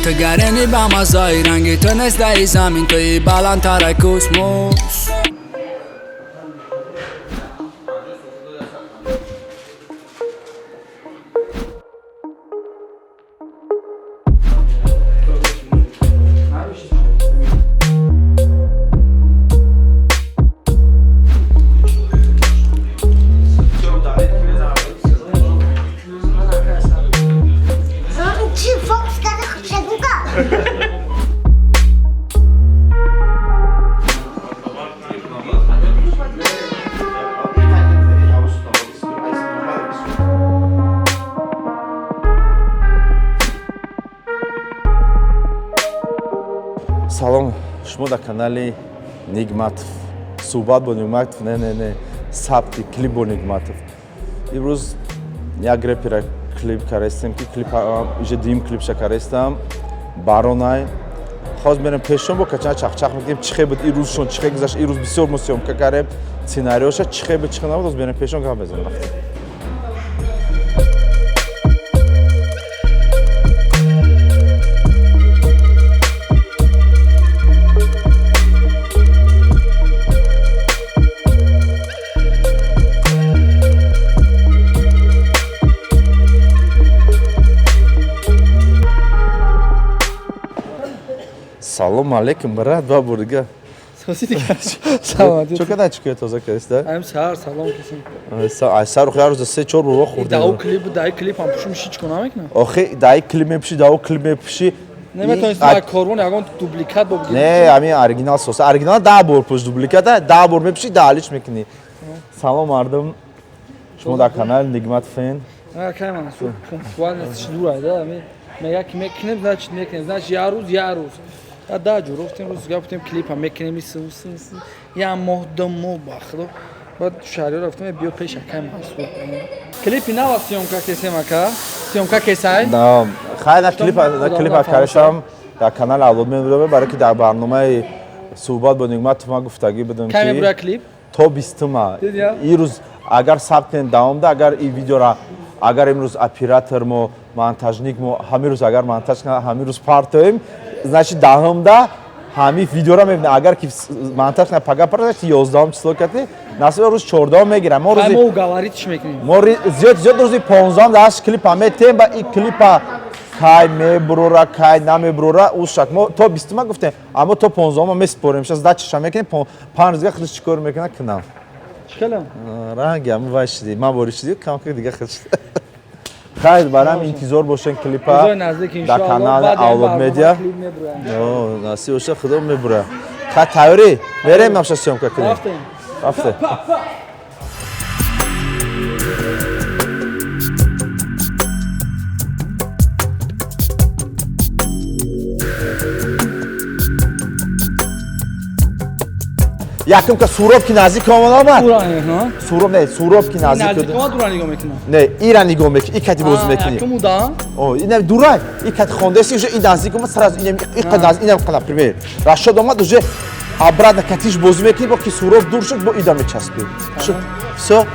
تو گرنی با مزای رنگی تو نست دای زمین توی بالاتر کوسموس Салом, шумо дар канали Нигматов. Суҳбат бо Нигматов, не, сабти клип бо Нигматов. Имрӯз як репера клип карестем, ки клип иже дуюм клипша карестам. Баронай. Хоз мерем пешон бо качана чахчах мекунем, чӣ буд ирӯзшон, чӣ гузашт, ирӯз бисёр мо сёмка кардем. Сценариёша чӣ буд, чӣ набуд, хоз мерем пешон гап мезанем. Салом алейкум, брат, бабурга. Салам. Чё кадай чукё тоза каста? Ам сар салом кисим. Ай сар хӯяр рӯза 3-4 бор хӯрдем. Дай клип ам пушум шич кунам мекна. Охи дай клип мепиши, дао клип мепиши. Неметонистам ай корбон ягон дубликат бо бигирам. Не, ами оригинал сос. Оригинал 10 бор пуш дубликата, 10 бор мепиши, далич мекунӣ. Салом мардум. Шумо дар канали Нигматов фен. Кайман су пунктуально шнурайда ами мега ки мекунем, значит мекунем, значит я рӯз. Да, ҷурофтем рӯз гафтем клипа мекунем я моҳ ду моҳ бахро баъд шаҳриё рафтем биё пеш акай масъул клипи нава съёмка кесем ака съёмка кесай Да, хайна клипа каристам дар канали Авлодмен буда барои ки дар барномаи суҳбат бо Нигматов ман гуфтагӣ будам ки кай мебура клип то 20-ума ирӯз агар сабт кунем давомда агар ин видеора агар имрӯз оператор мо монтажник мо ҳамин рӯз агар монтаж кунад ҳамин рӯз партоем значит даҳумда ҳамин видеора мебинем агар ки монтаж кунад пага значит 11 число кати насиба рӯз 14 мегирам мо рӯзи мо галаритиш мекунем мо зиёд рӯзи 15 даш клипа метем ба ин клипа кай мебурора кай намебурора ус шак мо то 20-ума гуфтем аммо то 15-ума меспорем сейчас да чиша мекунем 5 рӯзга худш чикор мекунад кунам чикалам ранги ам вашди ман боришди камка дига худш хайр барам интизор бошен клипа дар канали Авлод медиа о насиб боша худо мебура ха тайёрӣ мерем намша съёмка кунем рафтем якум ка суроб ки наздик омад суроб не суроб ки наздик не ира нигоҳ мекунӣ икати боз мекунӣ ина дурай икати хондаси уже ин наздик омад сразу ика наздик инам кана пример рашод омад уже обратно катиш бозӣ мекунӣ бо ки суроб дур шуд бо ида мечаспӣ шуд всё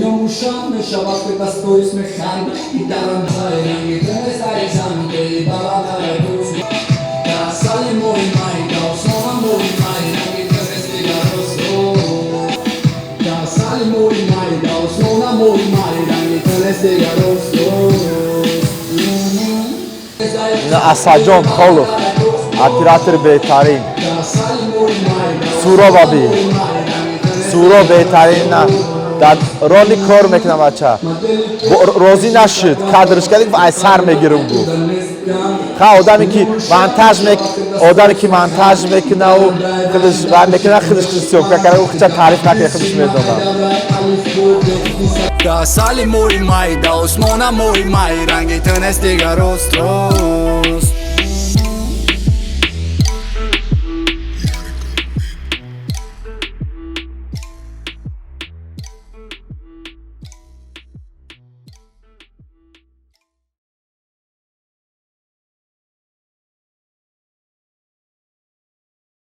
Нёмушам мешавад ки дастойс механд и дарам байранги тенесай замки баладар дуст касали мой май досона мой май ранги тенеси гаросто касали мой май досона мой май ранги тенеси гаросто ина Асаҷон Холов оператор беҳтарин Суробаби Суроб беҳтарин дар роли кор мекунам бача розӣ нашуд кадрш кардик ай сар мегирам гуфт ха одаме ки монтаж мекунаву худш мекуна худш съёмка карда худша таъриф накарда худш медонам да сали мой май да осмона мой май ранги тунест дигар рост